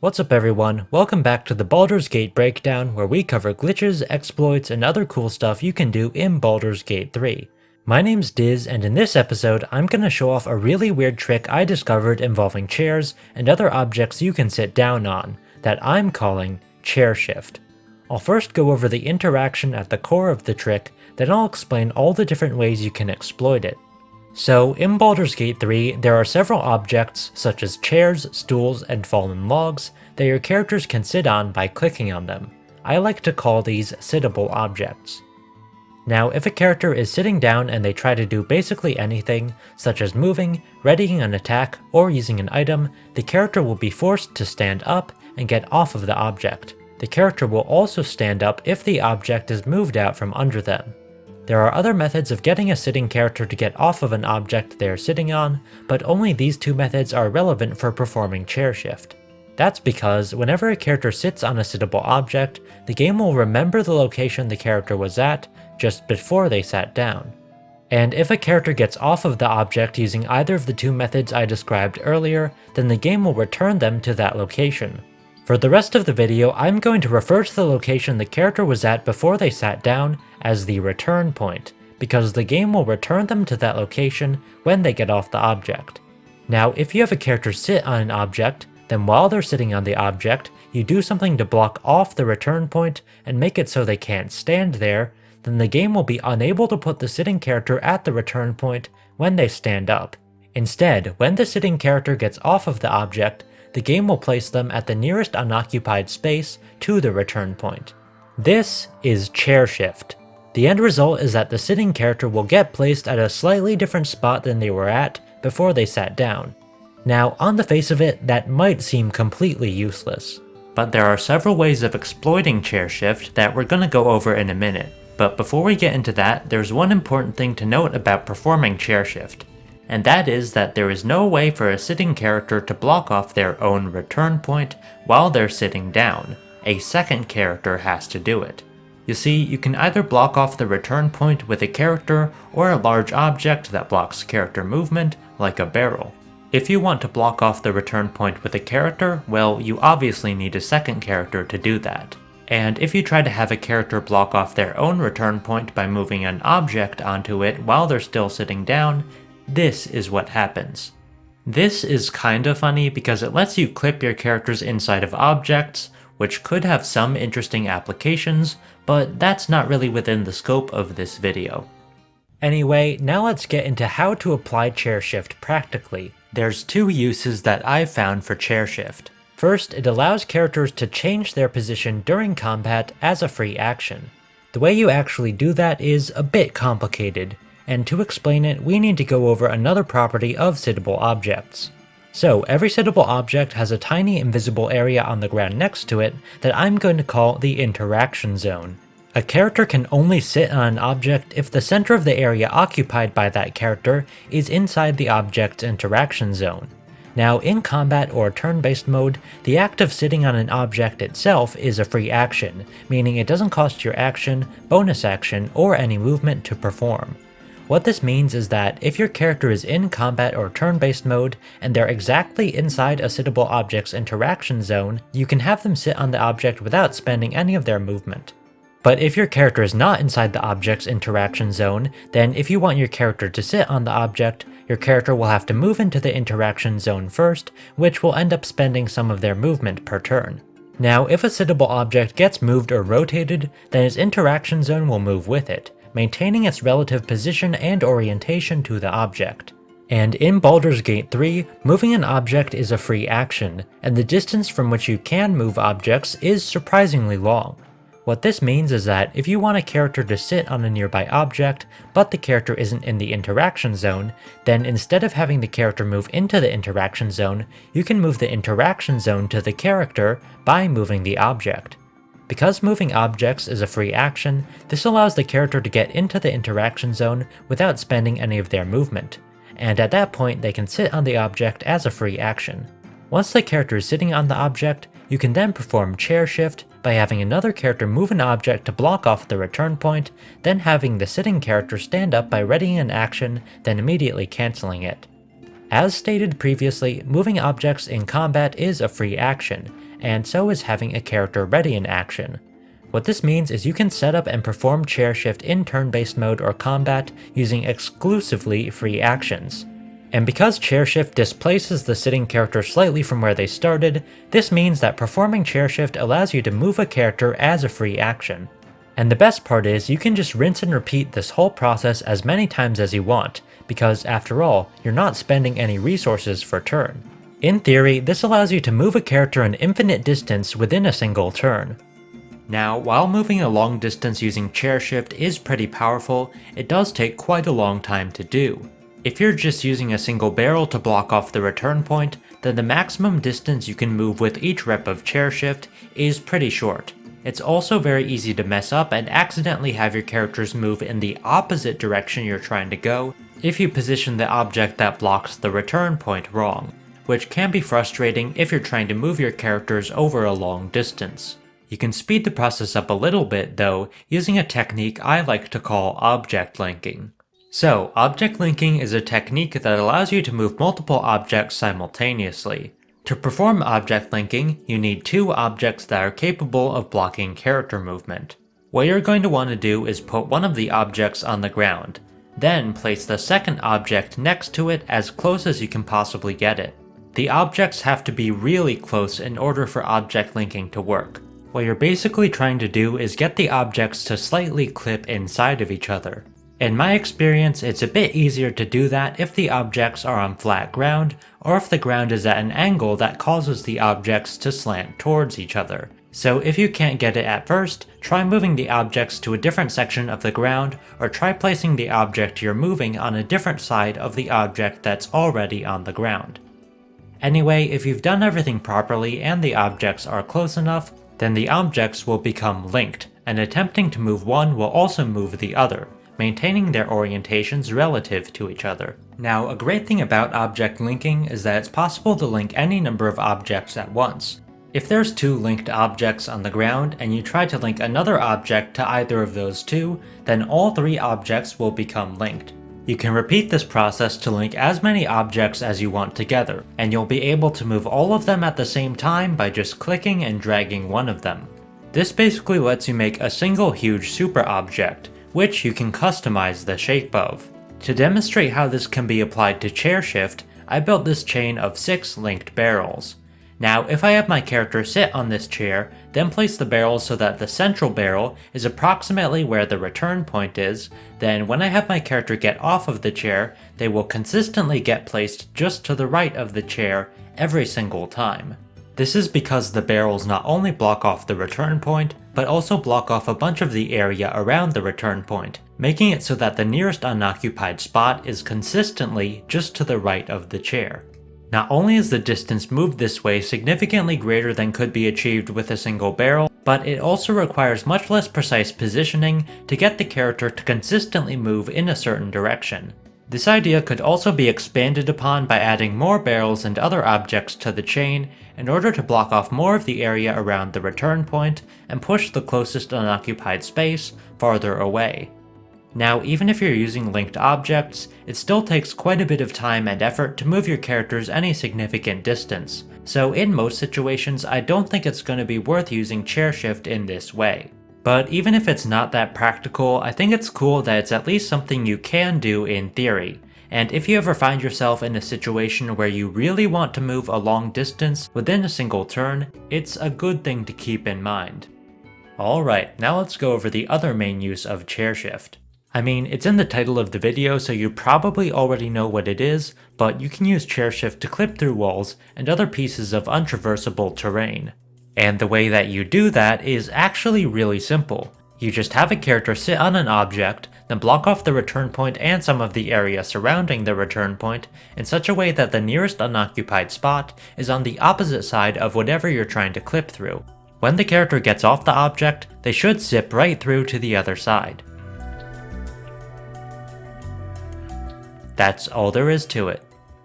What's up everyone, welcome back to the Baldur's Gate breakdown where we cover glitches, exploits, and other cool stuff you can do in Baldur's Gate 3. My name's Diz, and in this episode I'm gonna show off a really weird trick I discovered involving chairs and other objects you can sit down on, that I'm calling Chair Shift. I'll first go over the interaction at the core of the trick, then I'll explain all the different ways you can exploit it. So, in Baldur's Gate 3, there are several objects, such as chairs, stools, and fallen logs, that your characters can sit on by clicking on them. I like to call these sittable objects. Now, if a character is sitting down and they try to do basically anything, such as moving, readying an attack, or using an item, the character will be forced to stand up and get off of the object. The character will also stand up if the object is moved out from under them. There are other methods of getting a sitting character to get off of an object they are sitting on, but only these two methods are relevant for performing chair shift. That's because whenever a character sits on a sittable object, the game will remember the location the character was at just before they sat down. And if a character gets off of the object using either of the two methods I described earlier, then the game will return them to that location. For the rest of the video, I'm going to refer to the location the character was at before they sat down as the return point, because the game will return them to that location when they get off the object. Now, if you have a character sit on an object, then while they're sitting on the object, you do something to block off the return point and make it so they can't stand there, then the game will be unable to put the sitting character at the return point when they stand up. Instead, when the sitting character gets off of the object, the game will place them at the nearest unoccupied space to the return point. This is chair shift. The end result is that the sitting character will get placed at a slightly different spot than they were at before they sat down. Now, on the face of it, that might seem completely useless. But there are several ways of exploiting chair shift that we're gonna go over in a minute. But before we get into that, there's one important thing to note about performing chair shift. And that is that there is no way for a sitting character to block off their own return point while they're sitting down. A second character has to do it. You see, you can either block off the return point with a character or a large object that blocks character movement, like a barrel. If you want to block off the return point with a character, well, you obviously need a second character to do that. And if you try to have a character block off their own return point by moving an object onto it while they're still sitting down, this is what happens. This is kinda funny because it lets you clip your characters inside of objects, which could have some interesting applications, but that's not really within the scope of this video. Anyway, now let's get into how to apply chair shift practically. There's two uses that I've found for chair shift. First, it allows characters to change their position during combat as a free action. The way you actually do that is a bit complicated, and to explain it, we need to go over another property of sittable objects. So, every sittable object has a tiny invisible area on the ground next to it that I'm going to call the interaction zone. A character can only sit on an object if the center of the area occupied by that character is inside the object's interaction zone. Now, in combat or turn-based mode, the act of sitting on an object itself is a free action, meaning it doesn't cost your action, bonus action, or any movement to perform. What this means is that if your character is in combat or turn-based mode, and they're exactly inside a sittable object's interaction zone, you can have them sit on the object without spending any of their movement. But if your character is not inside the object's interaction zone, then if you want your character to sit on the object, your character will have to move into the interaction zone first, which will end up spending some of their movement per turn. Now, if a sittable object gets moved or rotated, then its interaction zone will move with it, maintaining its relative position and orientation to the object. And in Baldur's Gate 3, moving an object is a free action, and the distance from which you can move objects is surprisingly long. What this means is that if you want a character to sit on a nearby object, but the character isn't in the interaction zone, then instead of having the character move into the interaction zone, you can move the interaction zone to the character by moving the object. Because moving objects is a free action, this allows the character to get into the interaction zone without spending any of their movement, and at that point they can sit on the object as a free action. Once the character is sitting on the object, you can then perform chair shift by having another character move an object to block off the return point, then having the sitting character stand up by readying an action, then immediately cancelling it. As stated previously, moving objects in combat is a free action, and so is having a character ready in action. What this means is you can set up and perform chair shift in turn-based mode or combat using exclusively free actions. And because chair shift displaces the sitting character slightly from where they started, this means that performing chair shift allows you to move a character as a free action. And the best part is you can just rinse and repeat this whole process as many times as you want, because after all, you're not spending any resources for turn. In theory, this allows you to move a character an infinite distance within a single turn. Now, while moving a long distance using chair shift is pretty powerful, it does take quite a long time to do. If you're just using a single barrel to block off the return point, then the maximum distance you can move with each rep of chair shift is pretty short. It's also very easy to mess up and accidentally have your characters move in the opposite direction you're trying to go if you position the object that blocks the return point wrong, which can be frustrating if you're trying to move your characters over a long distance. You can speed the process up a little bit though, using a technique I like to call object linking. So, object linking is a technique that allows you to move multiple objects simultaneously. To perform object linking, you need two objects that are capable of blocking character movement. What you're going to want to do is put one of the objects on the ground, then place the second object next to it as close as you can possibly get it. The objects have to be really close in order for object linking to work. What you're basically trying to do is get the objects to slightly clip inside of each other. In my experience, it's a bit easier to do that if the objects are on flat ground, or if the ground is at an angle that causes the objects to slant towards each other. So if you can't get it at first, try moving the objects to a different section of the ground, or try placing the object you're moving on a different side of the object that's already on the ground. Anyway, if you've done everything properly and the objects are close enough, then the objects will become linked, and attempting to move one will also move the other, maintaining their orientations relative to each other. Now, a great thing about object linking is that it's possible to link any number of objects at once. If there's two linked objects on the ground and you try to link another object to either of those two, then all three objects will become linked. You can repeat this process to link as many objects as you want together, and you'll be able to move all of them at the same time by just clicking and dragging one of them. This basically lets you make a single huge super object, which you can customize the shape of. To demonstrate how this can be applied to chair shift, I built this chain of 6 linked barrels. Now, if I have my character sit on this chair, then place the barrels so that the central barrel is approximately where the return point is, then when I have my character get off of the chair, they will consistently get placed just to the right of the chair every single time. This is because the barrels not only block off the return point, but also block off a bunch of the area around the return point, making it so that the nearest unoccupied spot is consistently just to the right of the chair. Not only is the distance moved this way significantly greater than could be achieved with a single barrel, but it also requires much less precise positioning to get the character to consistently move in a certain direction. This idea could also be expanded upon by adding more barrels and other objects to the chain in order to block off more of the area around the return point and push the closest unoccupied space farther away. Now, even if you're using linked objects, it still takes quite a bit of time and effort to move your characters any significant distance, so in most situations I don't think it's going to be worth using chair shift in this way. But even if it's not that practical, I think it's cool that it's at least something you can do in theory, and if you ever find yourself in a situation where you really want to move a long distance within a single turn, it's a good thing to keep in mind. Alright, now let's go over the other main use of chair shift. I mean, it's in the title of the video, so you probably already know what it is, but you can use chair shift to clip through walls and other pieces of untraversable terrain. And the way that you do that is actually really simple. You just have a character sit on an object, then block off the return point and some of the area surrounding the return point in such a way that the nearest unoccupied spot is on the opposite side of whatever you're trying to clip through. When the character gets off the object, they should zip right through to the other side. That's all there is to it.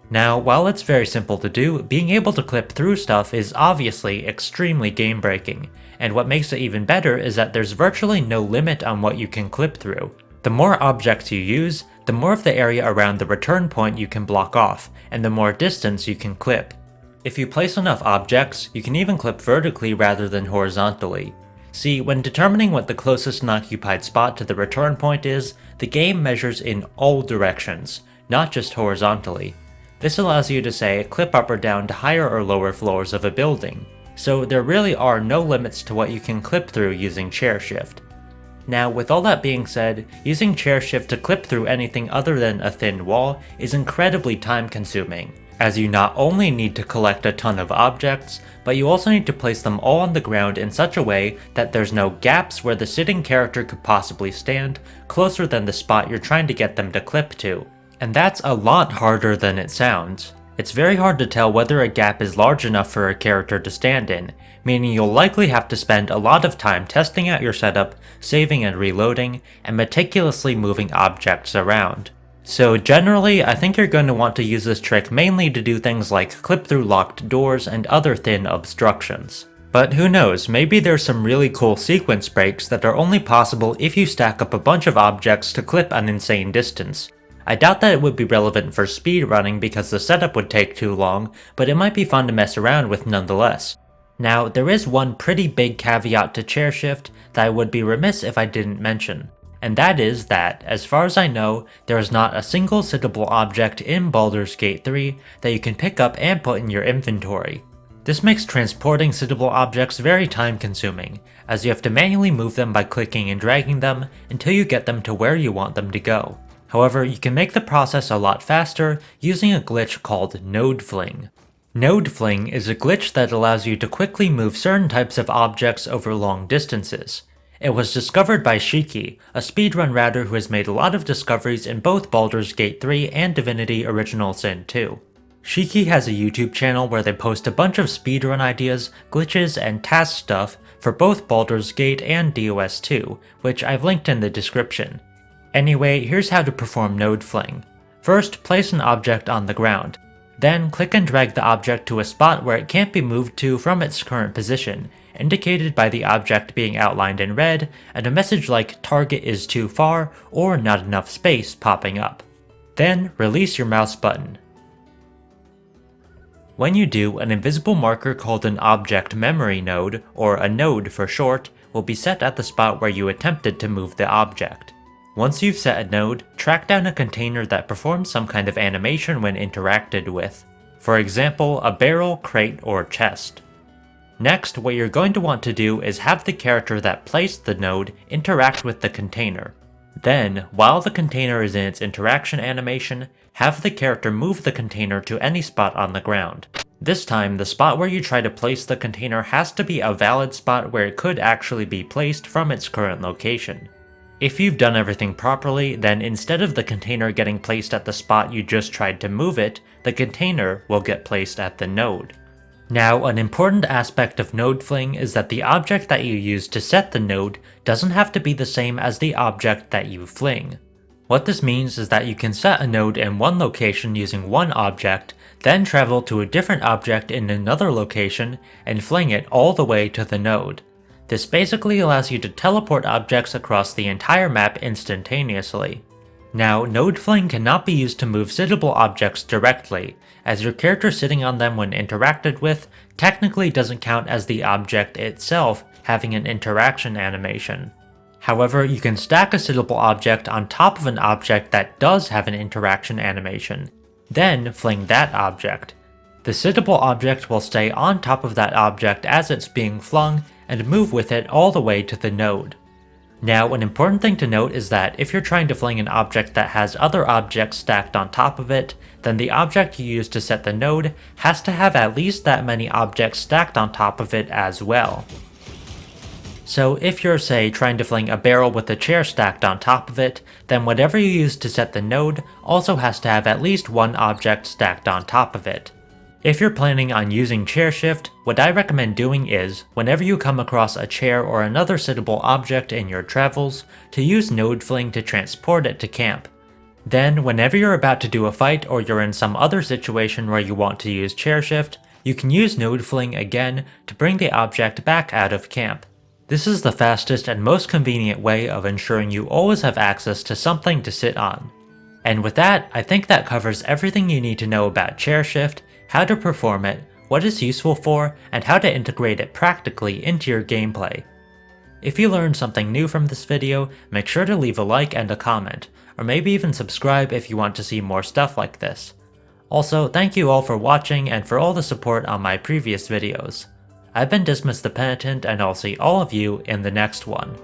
Now, while it's very simple to do, being able to clip through stuff is obviously extremely game-breaking, and what makes it even better is that there's virtually no limit on what you can clip through. The more objects you use, the more of the area around the return point you can block off, and the more distance you can clip. If you place enough objects, you can even clip vertically rather than horizontally. See, when determining what the closest unoccupied spot to the return point is, the game measures in all directions, not just horizontally. This allows you to say clip up or down to higher or lower floors of a building, so there really are no limits to what you can clip through using chair shift. Now, with all that being said, using chair shift to clip through anything other than a thin wall is incredibly time consuming, as you not only need to collect a ton of objects, but you also need to place them all on the ground in such a way that there's no gaps where the sitting character could possibly stand closer than the spot you're trying to get them to clip to. And that's a lot harder than it sounds. It's very hard to tell whether a gap is large enough for a character to stand in, meaning you'll likely have to spend a lot of time testing out your setup, saving and reloading, and meticulously moving objects around. So generally, I think you're going to want to use this trick mainly to do things like clip through locked doors and other thin obstructions. But who knows, maybe there's some really cool sequence breaks that are only possible if you stack up a bunch of objects to clip an insane distance. I doubt that it would be relevant for speedrunning because the setup would take too long, but it might be fun to mess around with nonetheless. Now, there is one pretty big caveat to chair shift that I would be remiss if I didn't mention, and that is that, as far as I know, there is not a single sittable object in Baldur's Gate 3 that you can pick up and put in your inventory. This makes transporting sittable objects very time consuming, as you have to manually move them by clicking and dragging them until you get them to where you want them to go. However, you can make the process a lot faster using a glitch called Nodefling. Nodefling is a glitch that allows you to quickly move certain types of objects over long distances. It was discovered by Shiki, a speedrun router who has made a lot of discoveries in both Baldur's Gate 3 and Divinity Original Sin 2. Shiki has a YouTube channel where they post a bunch of speedrun ideas, glitches, and task stuff for both Baldur's Gate and DOS 2, which I've linked in the description. Anyway, here's how to perform Nodefling. First, place an object on the ground. Then, click and drag the object to a spot where it can't be moved to from its current position, indicated by the object being outlined in red, and a message like "target is too far" or "not enough space" popping up. Then, release your mouse button. When you do, an invisible marker called an object memory node, or a node for short, will be set at the spot where you attempted to move the object. Once you've set a node, track down a container that performs some kind of animation when interacted with. For example, a barrel, crate, or chest. Next, what you're going to want to do is have the character that placed the node interact with the container. Then, while the container is in its interaction animation, have the character move the container to any spot on the ground. This time, the spot where you try to place the container has to be a valid spot where it could actually be placed from its current location. If you've done everything properly, then instead of the container getting placed at the spot you just tried to move it, the container will get placed at the node. Now, an important aspect of Nodefling is that the object that you use to set the node doesn't have to be the same as the object that you fling. What this means is that you can set a node in one location using one object, then travel to a different object in another location and fling it all the way to the node. This basically allows you to teleport objects across the entire map instantaneously. Now, Nodefling cannot be used to move sittable objects directly, as your character sitting on them when interacted with technically doesn't count as the object itself having an interaction animation. However, you can stack a sittable object on top of an object that does have an interaction animation, then fling that object. The sittable object will stay on top of that object as it's being flung, and move with it all the way to the node. Now, an important thing to note is that if you're trying to fling an object that has other objects stacked on top of it, then the object you use to set the node has to have at least that many objects stacked on top of it as well. So if you're, say, trying to fling a barrel with a chair stacked on top of it, then whatever you use to set the node also has to have at least one object stacked on top of it. If you're planning on using chair shift, what I recommend doing is, whenever you come across a chair or another sittable object in your travels, to use Nodefling to transport it to camp. Then, whenever you're about to do a fight or you're in some other situation where you want to use chair shift, you can use Nodefling again to bring the object back out of camp. This is the fastest and most convenient way of ensuring you always have access to something to sit on. And with that, I think that covers everything you need to know about chair shift, how to perform it, what it's useful for, and how to integrate it practically into your gameplay. If you learned something new from this video, make sure to leave a like and a comment, or maybe even subscribe if you want to see more stuff like this. Also, thank you all for watching and for all the support on my previous videos. I've been Dismas the Penitent, and I'll see all of you in the next one.